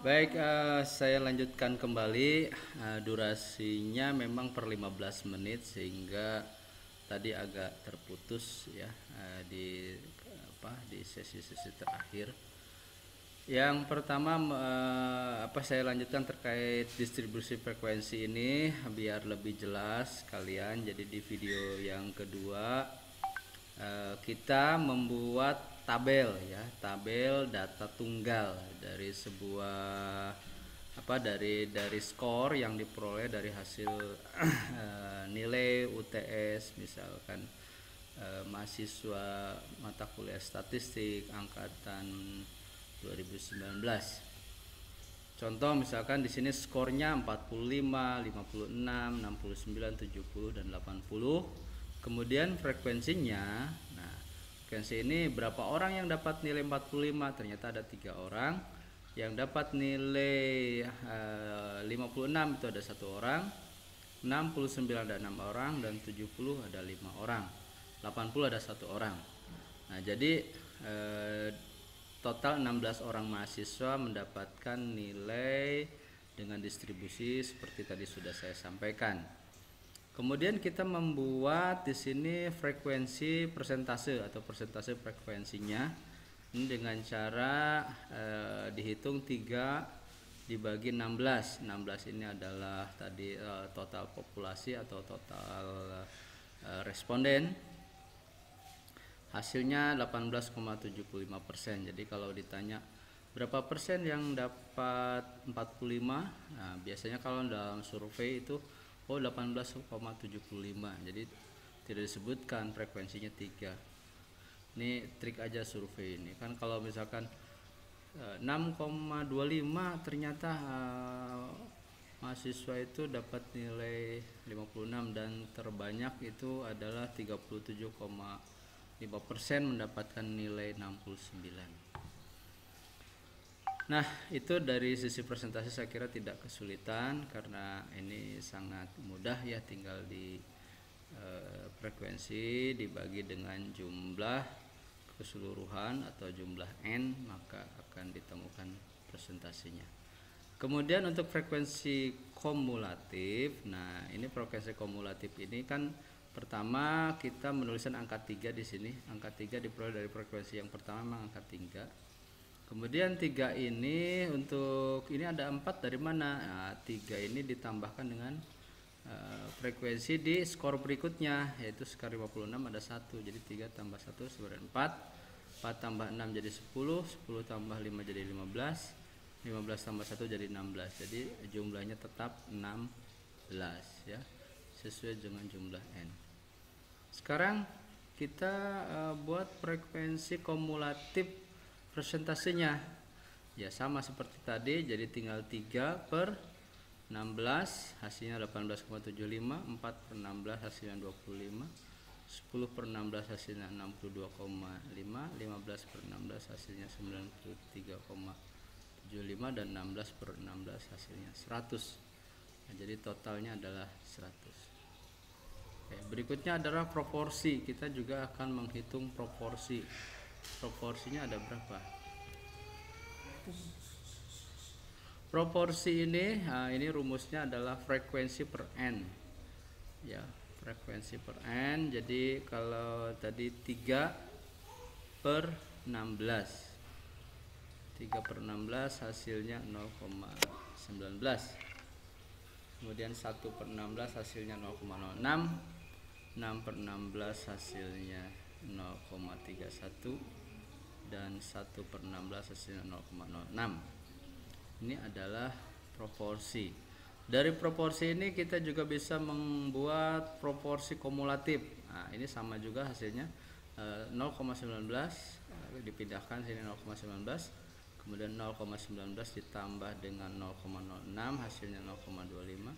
Baik, saya lanjutkan kembali. Durasinya memang per 15 menit sehingga tadi agak terputus ya, di sesi-sesi terakhir. Yang pertama, saya lanjutkan terkait distribusi frekuensi ini biar lebih jelas kalian. Jadi di video yang kedua kita membuat tabel ya, tabel data tunggal dari sebuah dari skor yang diperoleh dari hasil nilai UTS, misalkan mahasiswa mata kuliah statistik angkatan 2019. Contoh misalkan di sini skornya 45, 56, 69, 70 dan 80. Kemudian frekuensinya. Nah, frekuensi ini berapa orang yang dapat nilai 45? Ternyata ada 3 orang. Yang dapat nilai 56 itu ada 1 orang. 69 ada 6 orang dan 70 ada 5 orang. 80 ada 1 orang. Nah, jadi total 16 orang mahasiswa mendapatkan nilai dengan distribusi seperti tadi sudah saya sampaikan. Kemudian kita membuat di sini frekuensi persentase atau persentase frekuensinya ini dengan cara dihitung 3 dibagi 16. 16 ini adalah tadi total populasi atau total responden. Hasilnya 18,75%. Jadi kalau ditanya berapa persen yang dapat 45, nah biasanya kalau dalam survei itu 18,75. Jadi tidak disebutkan frekuensinya 3. Ini trik aja survei ini. Kan kalau misalkan 6,25 ternyata mahasiswa itu dapat nilai 56 dan terbanyak itu adalah 37,5% mendapatkan nilai 69. Nah, itu dari sisi presentasi saya kira tidak kesulitan karena ini sangat mudah ya, tinggal di frekuensi dibagi dengan jumlah keseluruhan atau jumlah N, maka akan ditemukan presentasinya. Kemudian untuk frekuensi kumulatif, nah ini frekuensi kumulatif ini kan pertama kita menuliskan angka 3 di sini. Angka 3 diperoleh dari frekuensi yang pertama memang angka 3. Kemudian 3 ini untuk ini ada 4 dari mana? Nah, 3 ini ditambahkan dengan frekuensi di skor berikutnya, yaitu skor 56 ada 1. Jadi 3 tambah 1 sebenarnya 4. 4 tambah 6 jadi 10. 10 tambah 5 jadi 15. 15 tambah 1 jadi 16. Jadi jumlahnya tetap 16 ya, sesuai dengan jumlah N. Sekarang kita buat frekuensi kumulatif presentasinya. Ya sama seperti tadi, jadi tinggal 3 per 16 hasilnya 18,75, 4 per 16 hasilnya 25, 10 per 16 hasilnya 62,5, 15 per 16 hasilnya 93,75 dan 16 per 16 hasilnya 100. Nah, jadi totalnya adalah 100. Oke, berikutnya adalah proporsi. Kita juga akan menghitung proporsi. Proporsinya ada berapa? Proporsi ini rumusnya adalah frekuensi per N ya, frekuensi per N. Jadi kalau tadi 3 per 16, 3 per 16 hasilnya 0,19. Kemudian 1 per 16 hasilnya 0,06, 6 per 16 hasilnya 0,31 dan 1 per 16 hasilnya 0,06. Ini adalah proporsi. Dari proporsi ini kita juga bisa membuat proporsi kumulatif. Nah, ini sama juga hasilnya 0,19 dipindahkan sini 0,19, kemudian 0,19 ditambah dengan 0,06 hasilnya 0,25,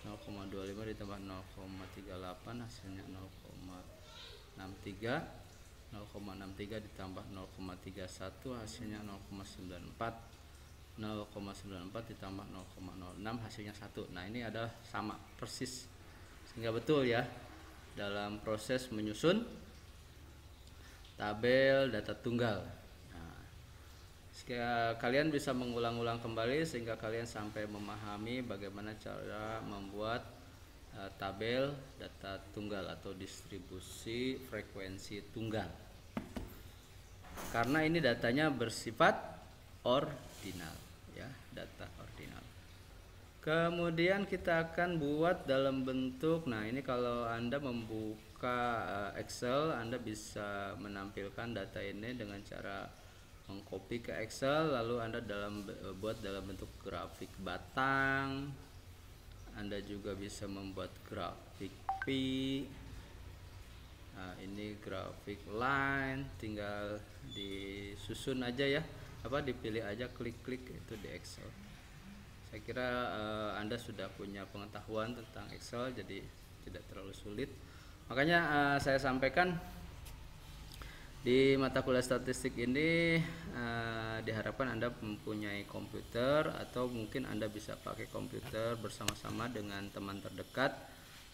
0,25 ditambah 0,38 hasilnya 0,63, 0,63 ditambah 0,31 hasilnya 0,94, 0,94 ditambah 0,06 hasilnya 1. Nah, ini adalah sama persis, sehingga betul ya dalam proses menyusun tabel data tunggal. Nah, Kalian bisa mengulang-ulang kembali sehingga kalian sampai memahami bagaimana cara membuat tabel data tunggal atau distribusi frekuensi tunggal. Karena ini datanya bersifat ordinal ya, data ordinal. Kemudian kita akan buat dalam bentuk, nah ini kalau Anda membuka Excel, Anda bisa menampilkan data ini dengan cara mengcopy ke Excel, lalu Anda buat dalam bentuk grafik batang. Anda juga bisa membuat grafik P. Nah, ini grafik line, tinggal disusun aja ya, dipilih aja, klik-klik itu di Excel. Saya kira Anda sudah punya pengetahuan tentang Excel, jadi tidak terlalu sulit. Makanya saya sampaikan di mata kuliah statistik ini diharapkan Anda mempunyai komputer, atau mungkin Anda bisa pakai komputer bersama-sama dengan teman terdekat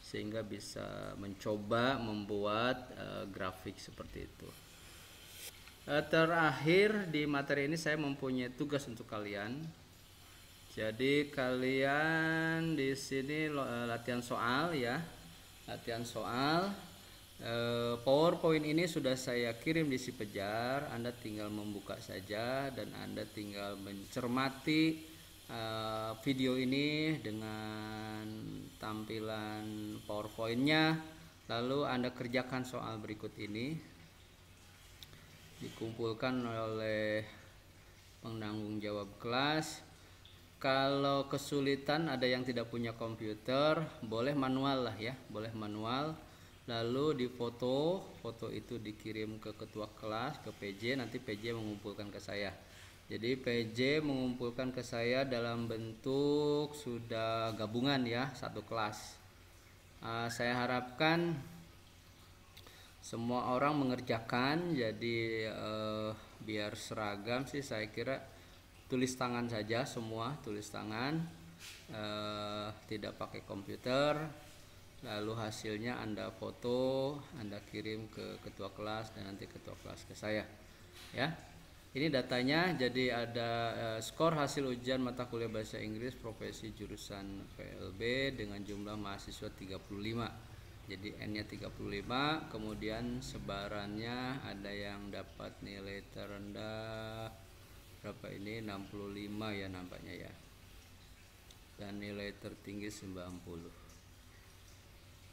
sehingga bisa mencoba membuat grafik seperti itu. Terakhir di materi ini saya mempunyai tugas untuk kalian. Jadi kalian di sini latihan soal ya, latihan soal. PowerPoint ini sudah saya kirim di si Pejar. Anda tinggal membuka saja dan Anda tinggal mencermati video ini dengan tampilan PowerPoint-nya. Lalu Anda kerjakan soal berikut ini, dikumpulkan oleh penanggung jawab kelas. Kalau kesulitan, ada yang tidak punya komputer, boleh manual lah ya, boleh manual. Lalu foto itu dikirim ke ketua kelas, ke PJ, nanti PJ mengumpulkan ke saya. Jadi PJ mengumpulkan ke saya dalam bentuk sudah gabungan ya, satu kelas. Saya harapkan semua orang mengerjakan, jadi biar seragam sih saya kira tulis tangan saja, semua tulis tangan, tidak pakai komputer. Lalu hasilnya Anda foto, Anda kirim ke ketua kelas dan nanti ketua kelas ke saya ya. Ini datanya, jadi ada skor hasil ujian mata kuliah bahasa Inggris profesi jurusan PLB dengan jumlah mahasiswa 35. Jadi N-nya 35, kemudian sebarannya ada yang dapat nilai terendah berapa ini, 65 ya nampaknya ya. Dan nilai tertinggi 90.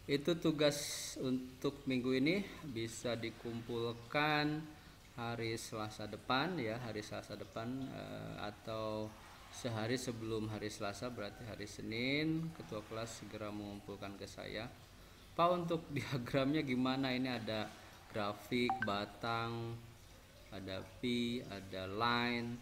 Itu tugas untuk minggu ini, bisa dikumpulkan hari Selasa depan ya, hari Selasa depan atau sehari sebelum hari Selasa, berarti hari Senin ketua kelas segera mengumpulkan ke saya. Pak, untuk diagramnya gimana? Ini ada grafik batang, ada P, ada line.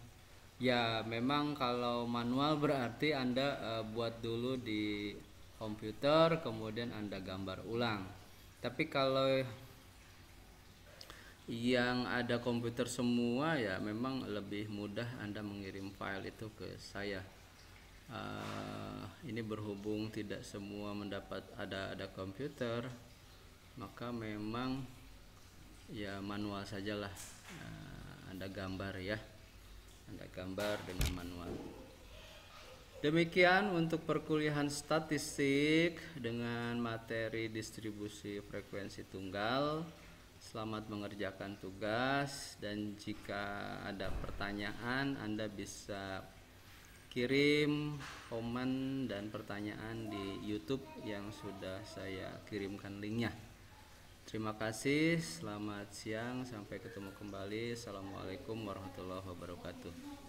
Ya memang kalau manual berarti Anda buat dulu di komputer, kemudian Anda gambar ulang. Tapi kalau yang ada komputer semua ya memang lebih mudah Anda mengirim file itu ke saya. Ini berhubung tidak semua mendapat ada komputer, maka memang ya manual sajalah. Anda gambar ya, Anda gambar dengan manual. Demikian untuk perkuliahan statistik dengan materi distribusi frekuensi tunggal. Selamat mengerjakan tugas, dan jika ada pertanyaan Anda bisa kirim komen dan pertanyaan di YouTube yang sudah saya kirimkan linknya. Terima kasih, selamat siang, sampai ketemu kembali. Assalamualaikum warahmatullahi wabarakatuh.